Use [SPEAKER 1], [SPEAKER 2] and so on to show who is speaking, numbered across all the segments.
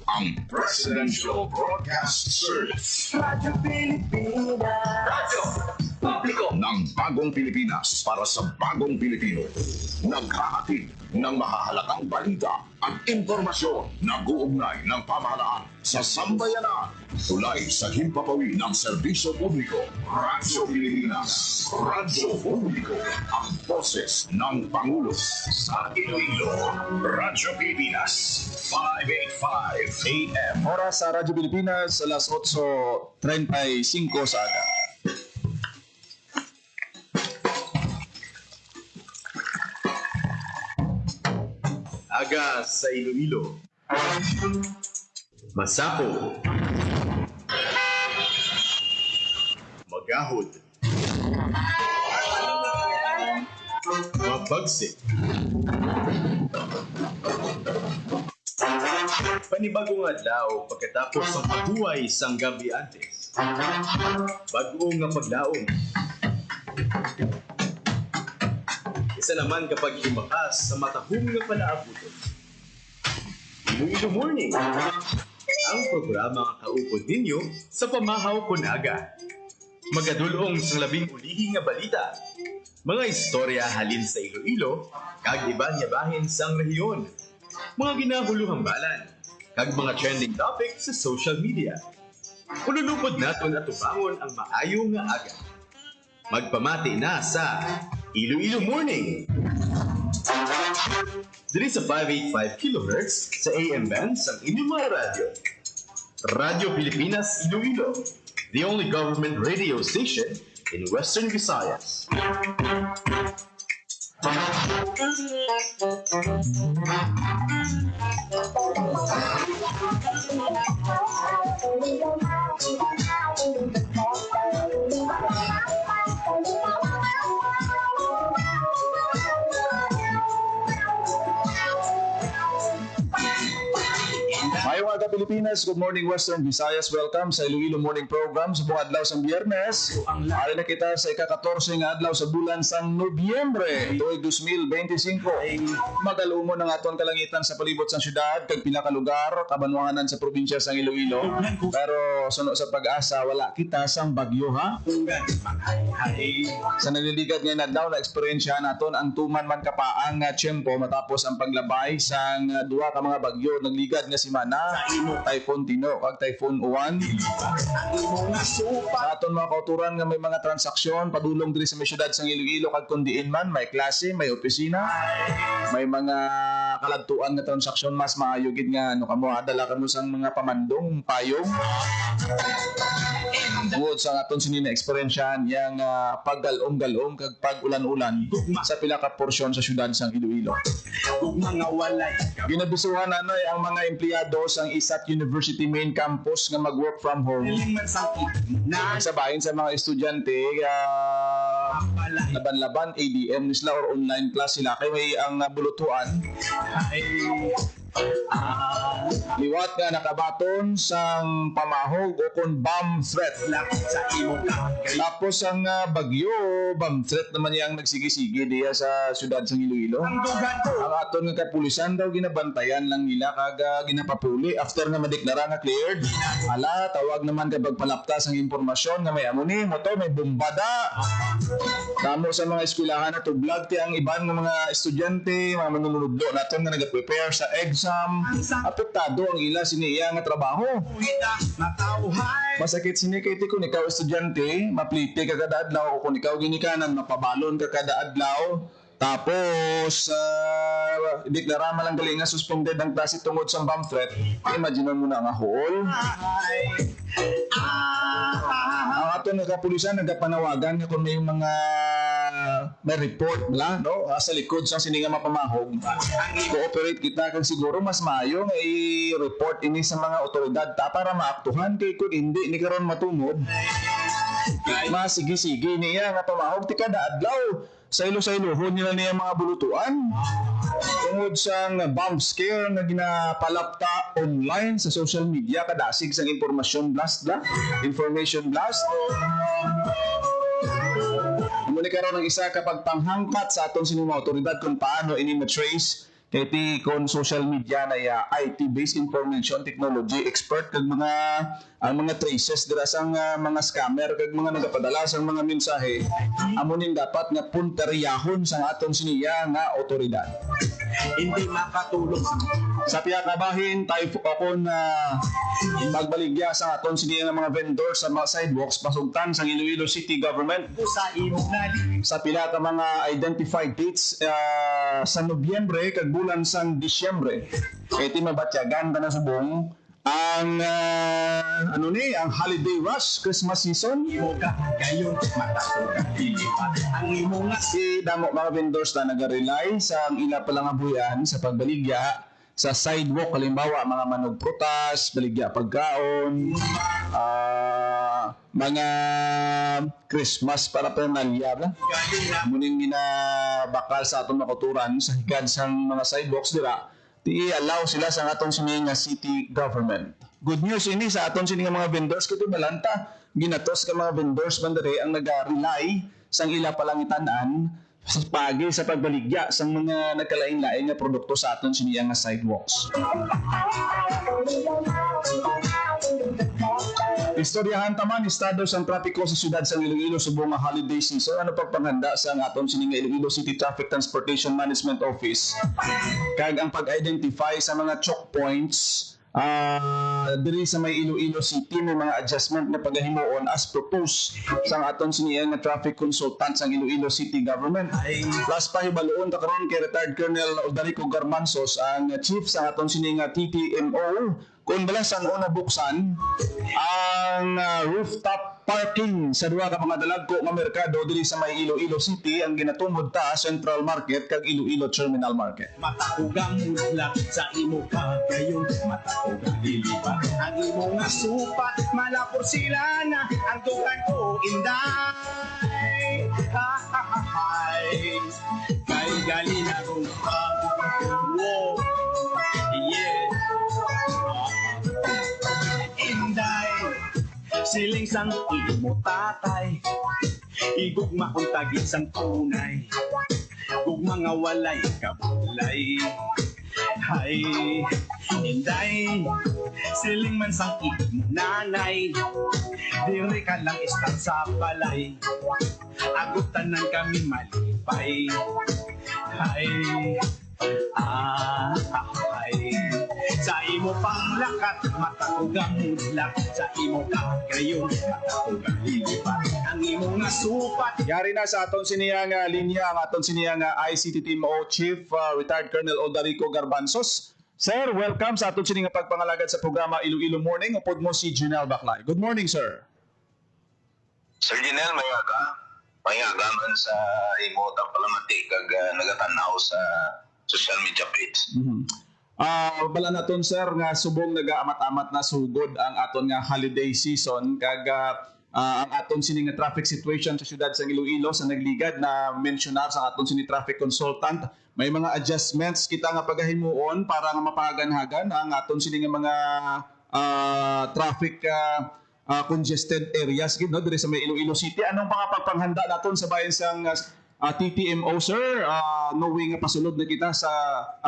[SPEAKER 1] ang Presidential Broadcast Service.
[SPEAKER 2] Radyo Pilipinas.
[SPEAKER 1] Radyo Publiko ng Bagong Pilipinas para sa Bagong Pilipino. Naghahatid ng mahahalagang balita at impormasyon na guugnay ng pamahalaan sa sambayanan. Tulay sa himpapawid ng serbisyo publiko. Radyo Pilipinas. Radyo Publiko. Ang boses ng Pangulo sa Iloilo. Radyo Pilipinas. 585 AM.
[SPEAKER 3] Oras sa Radyo Pilipinas, alas 8:35 sa aga.
[SPEAKER 4] Aga sa Iloilo. Masako. Magahod. Mabagsik. Panibagong adlaw pagkatapos ng paghuway sang gabi antes. Bagong nga paglaom. Isa naman kapag lumakas sa matahong nga palaabuton. Iloilo Morning, ang programa nga kaupod ninyo sa pamahaw kunaga. Magadulong sa labing ulihing nga balita. Mga istorya halin sa Iloilo, kag iba niya bahin sang rehiyon. Mga ginahuluhang balan, kag mga trending topic sa social media. Ululupod naton at tubangon ang maayo nga aga. Magpamati na sa Iloilo Morning. Dili sa 585 kHz sa AM band sa inyong mga radyo. Radyo Pilipinas Iloilo, the only government radio station in Western Visayas.
[SPEAKER 3] Mayong aga Pilipinas, good morning Western Visayas. Welcome sa Iloilo Morning Program sa buong adlaw sa Biyernes. Ari na kita sa ika-14 nga adlaw sa bulan sang Nobyembre, tuig 2025. Magalumon ang aton kalangitan sa palibot sang syudad kag pila ka lugar kabanwanganan sa probinsya sang Iloilo. Pero suno sa pag-asa wala kita sang bagyo ha. Sa naliligad ngayon adlaw na eksperyensya naton ang tuman man kapaang nga tiyempo matapos ang paglabay sang duha ka mga bagyo nagligad nga semana. Typhoon Tino kag Typhoon Uwan. Sa aton mga kauturan nga may mga transaksyon padulong diri sa may syudad sang Iloilo kag kun diin man may klase, may opisina, may mga kaladtuan nga transaksyon mas maayo gid nga ano kamo adala kamo sang mga pamandong payong. Tungod sa aton sinina eksperyensyahan yang paggalom-galom kag pag-ulan-ulan sa pila ka porsyon sa syudad sang Iloilo. Ginabisuhan anoy ang mga empleyado sang ISAT University main campus nga mag-work from home. Sabahin sa mga estudyante laban-laban ADM nila or online class sila kay may ang bulutuan liwat nga nakabaton sang pamahog o kung bomb threat. Tapos ang bagyo, bomb threat naman yang nagsigi-sige diya sa syudad sang Iloilo. Ang aton nga kapulisan daw ginabantayan lang nila kag ginapapuli after nga madeklara nga cleared. Ala, tawag naman kapag palaptas ang impormasyon nga may amo ni mo to may bombada. Kamo sa mga eskwelahan na tublag ti ang iban nga mga estudyante, mga manunublo naton nga nag-prepare sa exam. Apektado ang ila siniya nga trabaho. Masakit sini kay ti kun ikaw estudyante, maplite ka kada adlaw o kung ikaw ginikanan mapabalon ka kada adlaw. Tapos deklara man lang gali nga suspended ang klase tungod sa bomb threat. Imagine mo na nga hol. Ang aton nga kapulisan nagapanawagan nga kung may mga may report bala no sa likod sa sininga mapamahog. Cooperate kita kag siguro mas maayo nga i-report ini sa mga otoridad ta para maaktuhan kay kun hindi ni karon matungod. Masigi-sige niya nga pamahog ti kada adlaw. Sa ilo-ilohon nila niya mga bulutuan. Tungod sa bomb scare na ginapalapta online sa social media kadasig sa information blast. Muli karon ng isa kapag panghangkat sa aton sining mga otoridad kung paano ini ma-trace kay ti kon social media na IT-based information technology expert kag mga ang mga traces dira sang mga scammer kag mga nagapadala sang mga mensahe amo ning dapat nga puntaryahon sang aton siniya nga otoridad.
[SPEAKER 4] Hindi makatulog
[SPEAKER 3] Sa piyakabahin, tayo akon magbaligya sa aton siniya nga mga vendors sa mga sidewalks pasugtan sa Iloilo City Government
[SPEAKER 4] sa imong nali.
[SPEAKER 3] sa pila ka mga identified dates sa Nobyembre kag bulan sang Disyembre. Kay ti mabatyagan ta na subong ang ang holiday rush, Christmas season.
[SPEAKER 4] Imo ka gayon matatugan dilipat ang imo nga
[SPEAKER 3] Si damo mga vendors na nag-rely sa ila pa lang abuyan sa pagbaligya sa sidewalk, halimbawa mga manog prutas, baligya pagkaon, mga Christmas paraphernalia ba? Muning ginabakal sa atong makuturan sa higad sang mga sidewalks dira, i-allow sila sa atong sini nga city government. Good news ini sa atong sini nga mga vendors kuto balanta ginatos ka mga vendors bandere ang naga-rely sang ila palangitan-an sa pagi sa pagbaligya sang mga nagkalain-lain nga produkto sa aton siniya nga sidewalks. Istoryahan taman estado sang trapiko sa syudad sang Iloilo subong nga holiday season. Ano pagpanghanda sa aton sini nga Iloilo City Traffic Transportation Management Office kag ang pag-identify sa mga choke points diri sa may Iloilo City may mga adjustment na paghimuon as proposed sang aton siniya nga traffic consultant sang Iloilo City Government. Plus pahibaloon ta karon kay retired Colonel Odarico Garmanzos ang chief sa aton siniya nga TTMO kung balasan una buksan ang rooftop parking sa duha ka mga dalagko nga merkado diri sa may Iloilo City ang ginatumod ta Central Market kag Iloilo Terminal Market.
[SPEAKER 4] matakugang mudlak sa imo ka gayon matakugang dilipat ang imo nga supat malapor sila na ang dugan ko inday ha ha ha hay kay gali na kong wow yeah inday siling sang imo tatay igugma kung tagit sang tunay ug mga walay kabulay hay inday siling man sang imo nanay diri ka lang istan sa balay agutan ng kami malipay hay hay sa imo panglakat matakugang mudlak sa imo kagayon matakugang lilipat ang imo nga supat.
[SPEAKER 3] Yari na sa aton siniya nga linya ang aton siniya nga ICTTMO Chief retired Colonel Odarico Garbanzos. Sir, welcome sa aton siniya nga pagpangalagad sa programa Iloilo Morning. Upod mo si Junel Baclay. Good morning, sir.
[SPEAKER 5] Sir Janelle, mayaga man sa imo ta palamati kag nagatanaw sa social media page.
[SPEAKER 3] Bala naton sir nga subong nagaamat-amat na sugod ang aton nga holiday season kag ang aton sini nga traffic situation sa syudad sa Iloilo sa nagligad na mensionar sa aton sini traffic consultant may mga adjustments kita nga pagahimuon para nga mapaganhagan ang aton sini nga mga traffic congested areas gid no diri sa may Iloilo City. Anong pagpanghanda naton sa bayan sang TTMO sir, knowing pasulod na kita sa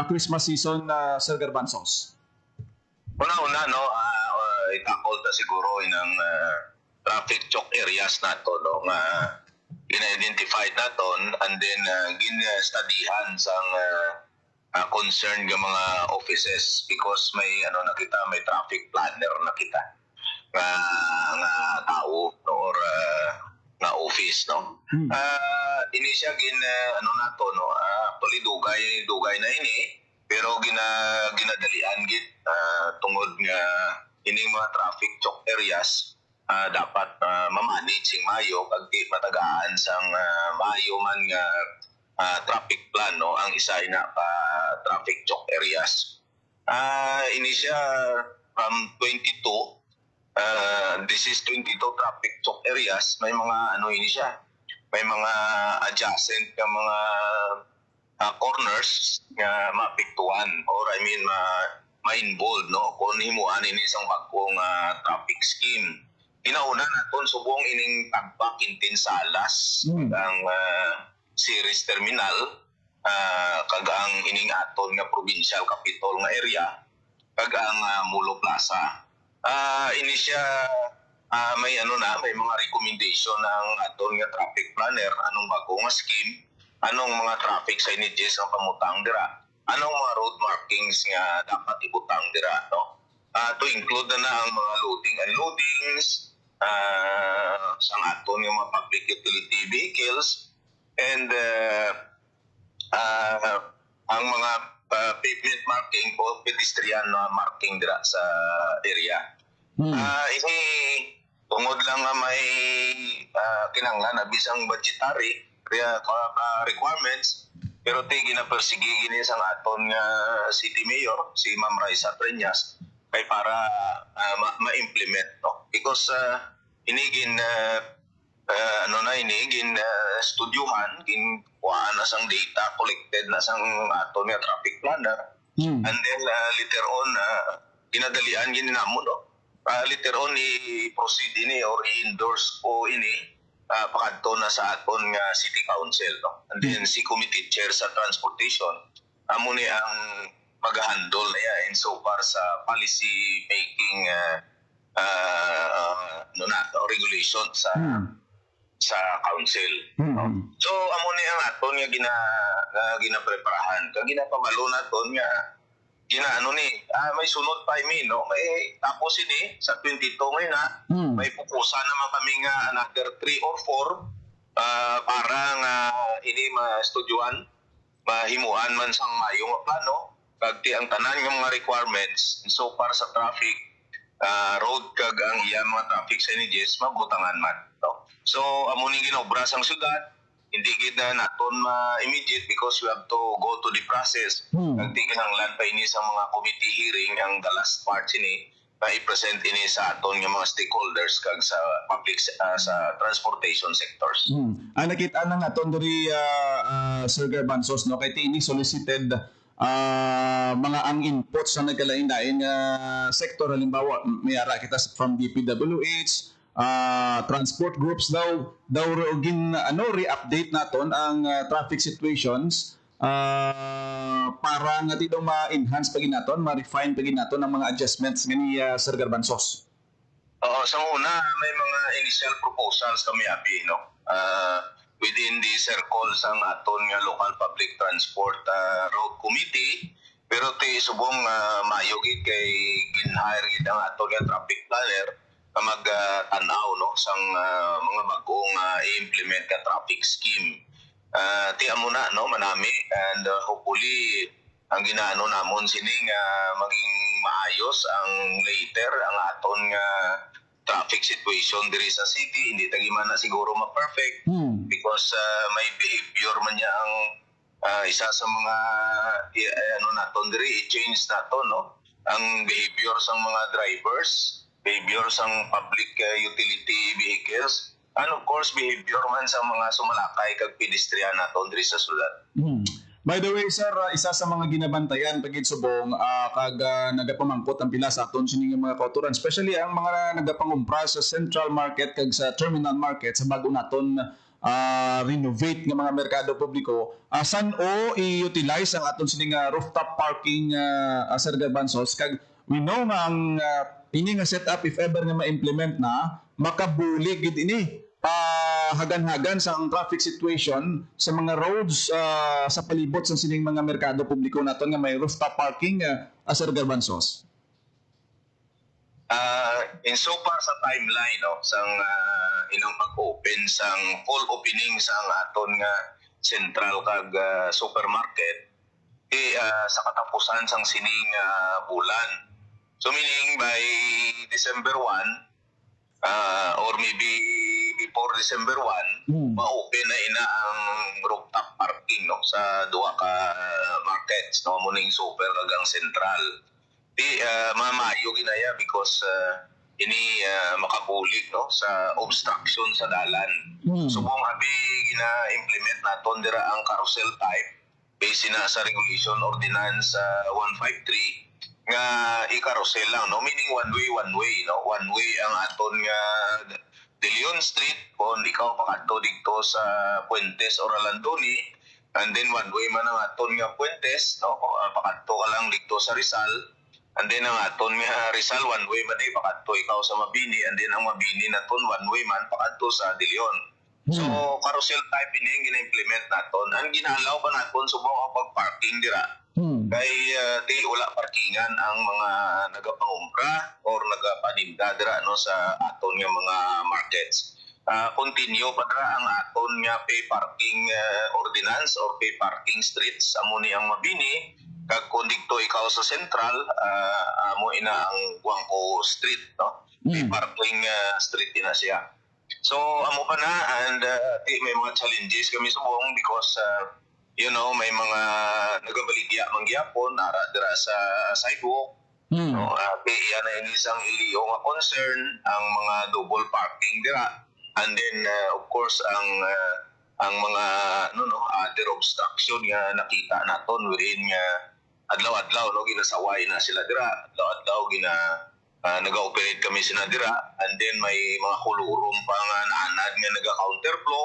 [SPEAKER 3] Christmas season Sir Garbanzos?
[SPEAKER 5] Una-una no, itakol ta siguro inang traffic choke areas nato no nga gina-identified naton and then gin-studyhan sang concern ng mga offices because may nakita may traffic planner nakita nga tao no, or na office no. Ini siya nato no, actually dugay na ini pero ginadalian gid tungod nga ining mga traffic choke areas dapat ma-manage mayo kag di matagaan sang mayo man nga traffic plan no ang isa na pa traffic choke areas. Ini siya from 22 this is 22 traffic choke areas. May mga ini siya. May mga adjacent na mga corners nga mapiktuan or I mean ma-involved no kung himuan ini isang bagong traffic scheme. Inauna naton subong ining tagbak intin salas ang series terminal kag ang ining aton nga provincial capital nga area kag ang Mulo Plaza. Ini siya may may mga recommendation ng aton nga traffic planner anong bago nga scheme, anong mga traffic signages ang pamutang dira, anong mga road markings nga dapat ibutang dira, no? To include na ang mga loading and unloadings sa aton nga mga public utility vehicles and ang mga pavement marking o pedestrian marking dira sa area. Ini tungod lang nga may kinanglan na bisang budgetary requirements pero ginapersige gini sang aton nga city mayor si Ma'am Raisa Treñas kay para ma-implement, no? Because inigin studyuhan gin kuhaan na sang data collected na sang aton nga traffic planner and then later on ginadalian gini namo, no? Later on i-proceed ini or i-endorse o ini pakadto na sa aton nga city council, no? And then si committee chair sa transportation amo ni ang mag-handle niya insofar sa policy making regulation sa council. So amo ni ang aton nga ginapreparahan kag ginapamalo naton nga may sunod pa no, may tapos ini sa 22 ngayon may pupusa naman kami nga another 3 or 4 para nga ini ma-studyuhan mahimuan man sang mayo nga plano kag ang tanan nga mga requirements so far sa traffic road kag ang iya mga traffic signages mabutangan man, no? So amo ni ginobra sang syudad hindi gid na naton ma-immediate because we have to go to the process. Kag kinahanglan pa ini sa mga committee hearing ang the last part ini i-present ini sa aton nga mga stakeholders kag sa public sa transportation sectors.
[SPEAKER 3] Nakita na naton diri Sir Garbanzos, no, kay ini solicited mga ang inputs sa nagkalain-lain sector, halimbawa mayara kita from DPWH, transport groups daw re-update naton ang traffic situations para nga di daw ma-enhance pagin naton, ma-refine pagin naton ang mga adjustments ngani Sir Garbanzos.
[SPEAKER 5] Sa una may mga initial proposals kami abi, no? Within the circle sang aton nga local public transport road committee pero subong maayo gid kay gin-hire gid ang aton nga traffic planner na mag-tanaw, no, sang mga bagong i-implement ka traffic scheme. Amo na, no, manami and hopefully ang ginaano namon sining maging maayos ang later ang aton nga traffic situation diri sa city. Hindi tagiman na siguro ma-perfect because may behavior man niya ang isa sa mga naton diri i-change nato, no, ang behavior sang mga drivers, behavior sang public utility vehicles, and of course behavior man sa mga sumalakay kag pedestrian naton diri sa syudad.
[SPEAKER 3] By the way, sir, isa sa mga ginabantayan pagid subong kag nagapamangkot ang pila sa aton sining mga kauturan, especially ang mga nagapangumpra sa Central Market kag sa Terminal Market sa bago naton renovate nga mga merkado publiko. San o i-utilize ang aton sining rooftop parking, Sir Garbanzos, kag we know nga ang ini nga setup if ever nga ma-implement na makabulig gid ini hagan-hagan sa ang traffic situation sa mga roads sa palibot sa sining mga merkado publiko naton nga may rooftop parking, Sir Garbanzos.
[SPEAKER 5] In so far sa timeline, no, sang inang pag-open sang full opening sang aton nga central kag supermarket sa katapusan sang sining bulan. So meaning by December 1 or maybe before December 1, ma-open na ina ang rooftop parking, no, sa duha ka markets, no, muning super kag ang central. Mamayo ginaya because ini makabulig, no, sa obstruction sa dalan. Subong abi gina-implement naton dira ang carousel type based na sa regulation ordinance 153 nga i-carousel lang, no, meaning one way, no, one way ang aton nga De Leon Street kung ikaw pakadto dito sa Puentes or Alandoni And then one way man ang aton nga Puentes, no? Pakadto ka lang dito sa Rizal. And then ang aton nga Rizal, one way man ay pakadto ikaw sa Mabini. And then ang Mabini naton, one way man pakadto sa De Leon. So, carousel type ini yung gina-implement naton. Ang ginalaw ba naton, subong ang pag-parking dira. Kay di wala parkingan ang mga nagapangumpra or nagapaninda dira no, sa aton nga mga markets. Continue pa dira ang aton nga pay parking ordinance or pay parking streets amo ni ang Mabini. Kag kung dito ikaw sa Central, amo ina ang Guangco Street, no? Pay parking street ina siya. So amo pa na, and may mga challenges kami subong because may mga nagabaligya mangyapon ara dira sa sidewalk. No, kaya na yung isang iliyo nga concern ang mga double parking dira. And then of course ang mga other obstruction nga nakita naton wherein nga adlaw-adlaw no ginasaway na sila dira, adlaw-adlaw naga-operate kami sila dira, and then may mga kulurum pa nga naanad nga naga-counterflow.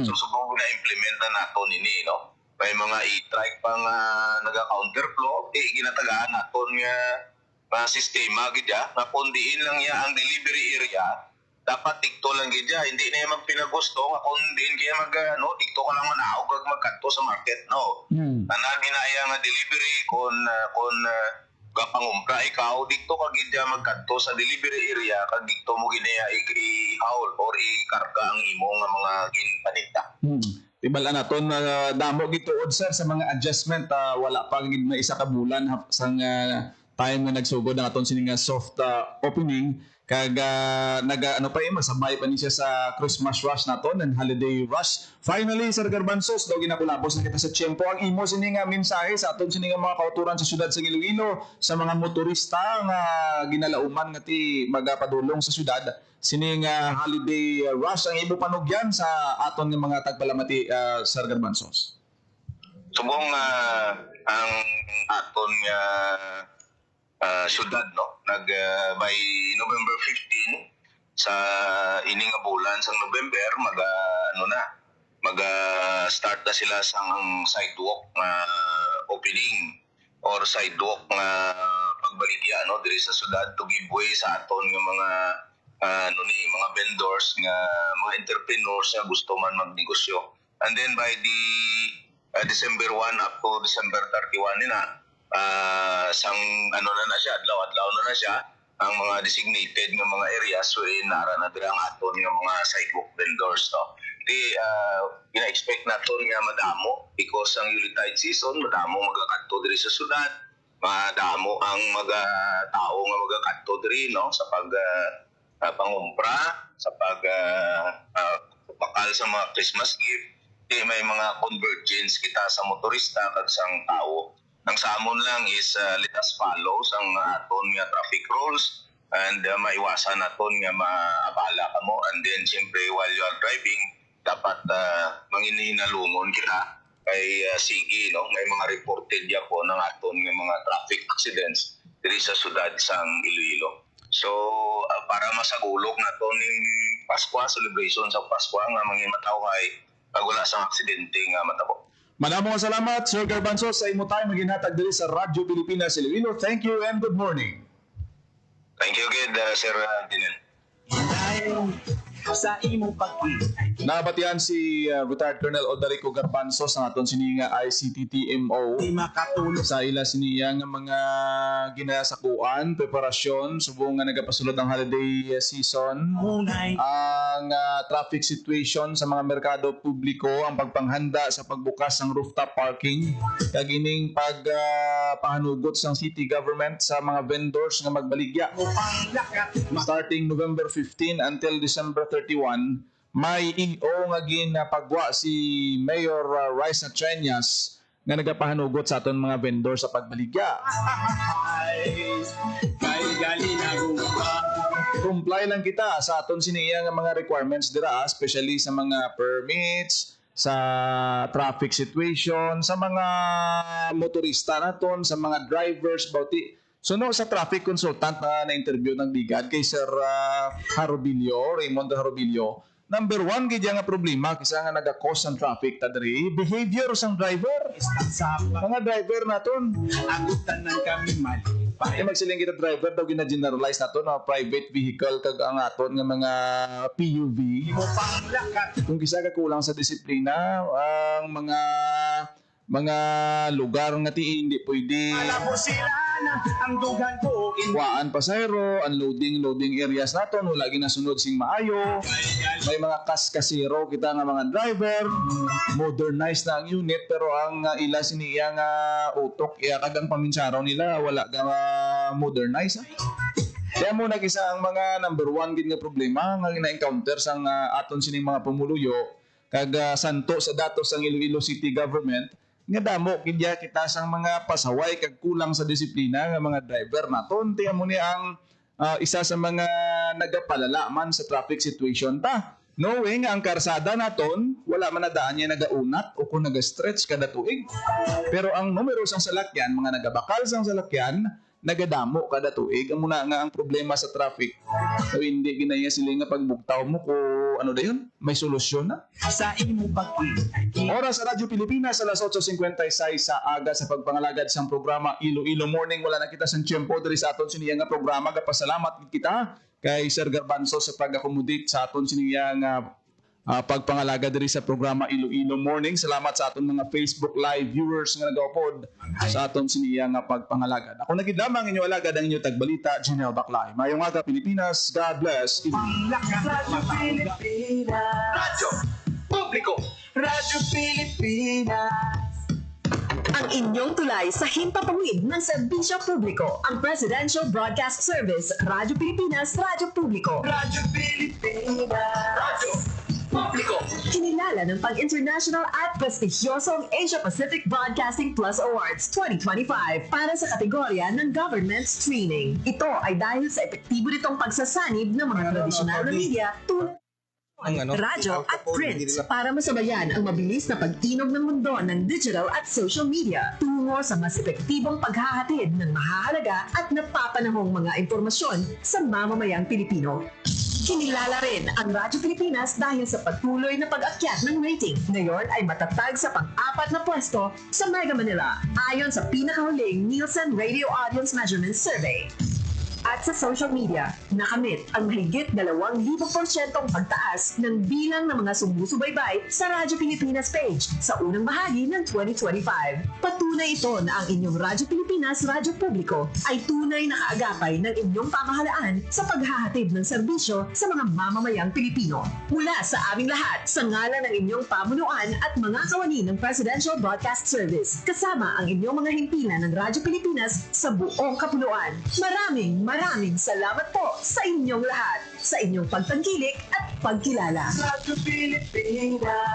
[SPEAKER 5] So subong na implement na naton ini no. May mga e-trike pa nga naga-counterflow, ginatagaan naton nga sistema gid nga kundiin lang ya ang delivery area. Dapat dikto lang gid hindi na magpinagusto nga kung din kaya dikto ka lang manaog kag magkanto sa market no. Tanan ginaya nga delivery kon gapangumpra ikaw dikto ka gid magkanto sa delivery area kag dikto mo ginaya i-haul or i-karga ang imo nga mga ginpaninda.
[SPEAKER 3] Tibala naton damo gituod sir sa mga adjustment, wala pa gid na isa ka bulan sang time nga nagsugod ang aton sini nga soft opening. Kag masabay pa ni siya sa Christmas rush naton and holiday rush. Finally, Sir Garbanzos, daw ginakulapos na kita sa tiyempo. Ang imo sini nga mensahe sa aton sini nga mga kauturan sa syudad sa Iloilo, sa mga motorista nga ginalauman nga ti magapadulong sa syudad. Sini nga holiday rush ang imo panugyan sa aton nga mga tagpalamati, Sir Garbanzos.
[SPEAKER 5] Subong ang aton nga syudad no by November 15 sa ining nga bulan sang November start na sila sang sidewalk opening or sidewalk pagbaligya no diri sa syudad to give way sa aton nga mga mga vendors nga mga entrepreneurs nga gusto man magnegosyo. And then by the December 1 up to December 31 sang na siya, adlaw-adlaw na siya ang mga designated nga mga areas wherein nara na dira ang aton nga mga sidewalk vendors no. Gina-expect naton nga madamo because ang Yuletide season madamo magakadto diri sa syudad, madamo ang mga tao nga magakadto diri no sa pangumpra, sa bakal sa mga Christmas gift. May mga convergence kita sa motorista kag sang tao. Ang sa amon lang is let us follow sang aton nga traffic rules and maiwasan naton nga maabala kamo, and then siyempre while you are driving dapat manginhinalungon kita kay sige no may mga reported ya po ng aton nga mga traffic accidents diri sa syudad sang Iloilo. So para masagulog naton ning Pasko, celebration sa Pasko nga mangimatawhay pag wala sang aksidente nga matabo.
[SPEAKER 3] Maraming salamat, Sir Garbanzos, sa imo tayo maghinatag diri sa Radyo Pilipinas Iloilo. Thank you and good morning.
[SPEAKER 5] Thank you again, Sir Dinel.
[SPEAKER 2] Dahil sa imong pag-ibig.
[SPEAKER 3] Nabatian si retired Colonel Odarico Garbanzos ang aton sini nga ICTTMO
[SPEAKER 2] Di makatulog.
[SPEAKER 3] sa ila siniya nga mga ginasakuan, preparasyon, subong nga nagapasulod ang holiday season.
[SPEAKER 2] Munay.
[SPEAKER 3] Ang traffic situation sa mga merkado publiko, ang pagpanghanda sa pagbukas ng rooftop parking, kagining pagpahanugot sa city government sa mga vendors nga magbaligya.
[SPEAKER 2] Upang lakat.
[SPEAKER 3] Starting November 15 until December 31, may EO nga ginapagwa si Mayor Raisa Treñas nga nagapahanugot sa aton mga vendor sa pagbaligya.
[SPEAKER 2] Kay gali na gumpa.
[SPEAKER 3] Comply lang kita sa aton siniya nga mga requirements dira, especially sa mga permits, sa traffic situation, sa mga motorista naton, sa mga drivers, bauti. So no, sa traffic consultant na interview ng Bigad kay Sir Raymond Harobilio, number one gid nga problema kisa nga naga-cause ng traffic ta diri behavior sang driver.
[SPEAKER 2] Sapa.
[SPEAKER 3] Mga driver naton.
[SPEAKER 2] Agutan ng kami mali.
[SPEAKER 3] Ay magsiling kita driver daw gina-generalize nato na private vehicle kag ang aton nga mga PUV.
[SPEAKER 2] Mo pang lakat.
[SPEAKER 3] Kung kisa ka kulang sa disiplina ang mga lugar nga ti hindi pwede
[SPEAKER 2] Alam mo sila na ang dugan ko.
[SPEAKER 3] kuhaan pasahero, unloading loading areas naton wala ginasunod sing maayo. May mga kas-kasiro kita nga mga driver, modernized na ang unit pero ang ila siniya nga utok iya kagang paminsaraw nila wala ga modernize. Kaya mo nagisa ang mga number one gid nga problema nga gina-encounter sang aton sining mga pumuluyo kag santo sa datos sang Iloilo City Government nga damo kidya kita sang mga pasaway kag kulang sa disiplina nga mga driver naton. Tiyan mo ni ang isa sa mga nagapalala man sa traffic situation ta. Knowing ang karsada naton, wala man na daan niya nagaunat o kung naga-stretch kada tuig. Pero ang numero sang salakyan, mga nagabakal sang salakyan, nagadamo kada tuig. Ang muna nga ang problema sa traffic. So hindi ginaya sila nga pagbugtaw mo ko ano da yun? May solusyon na.
[SPEAKER 2] Sa imo pag-i.
[SPEAKER 3] Oras sa Radyo Pilipinas, alas 8:56 sa aga sa pagpangalagad sang programa Iloilo Morning. Wala na kita sang tiyempo diri sa aton siniya nga programa. Kapasalamat kita kay Sir Garbanzo sa pag-accommodate sa aton siniya nga pagpangalaga diri sa programa Iloilo Morning. Salamat sa aton mga Facebook Live viewers nga nagaupod sa aton siniya nga pagpangalaga. Ako nagidamang inyo alagad ang inyo tagbalita, Janelle Baclay. Mayong aga Pilipinas, God bless.
[SPEAKER 2] Radyo Pilipinas.
[SPEAKER 1] Radyo Publiko.
[SPEAKER 2] Radyo Pilipinas.
[SPEAKER 6] Ang inyong tulay sa himpapawid ng serbisyo publiko, ang Presidential Broadcast Service, Radyo Pilipinas, Radyo Publiko.
[SPEAKER 2] Radyo Pilipinas.
[SPEAKER 1] Radyo Publiko.
[SPEAKER 6] Kinilala ng pang-international at prestigyosong Asia Pacific Broadcasting Plus Awards 2025 para sa kategorya ng Government Streaming. Ito ay dahil sa epektibo nitong pagsasanib ng mga tradisyonal na media tulad radyo at print para masabayan ang mabilis na pagtinog ng mundo ng digital at social media tungo sa mas epektibong paghahatid ng mahahalaga at napapanahong mga impormasyon sa mamamayang Pilipino. Kinilala rin ang Radyo Pilipinas dahil sa patuloy na pag-akyat ng rating. Ngayon ay matatag sa pang-apat na pwesto sa Mega Manila ayon sa pinakahuling Nielsen Radio Audience Measurement Survey. At sa social media, nakamit ang mahigit 2,000% pagtaas ng bilang ng mga sumusubaybay sa Radyo Pilipinas page sa unang bahagi ng 2025. Patunay ito na ang inyong Radyo Pilipinas Radyo Publiko ay tunay na kaagapay ng inyong pamahalaan sa paghahatid ng serbisyo sa mga mamamayang Pilipino. Mula sa aming lahat, sa ngalan ng inyong pamunuan at mga kawani ng Presidential Broadcast Service, kasama ang inyong mga himpilan ng Radyo Pilipinas sa buong kapuluan. Maraming salamat po sa inyong lahat, sa inyong pagtangkilik at pagkilala.
[SPEAKER 2] Radyo Pilipinas.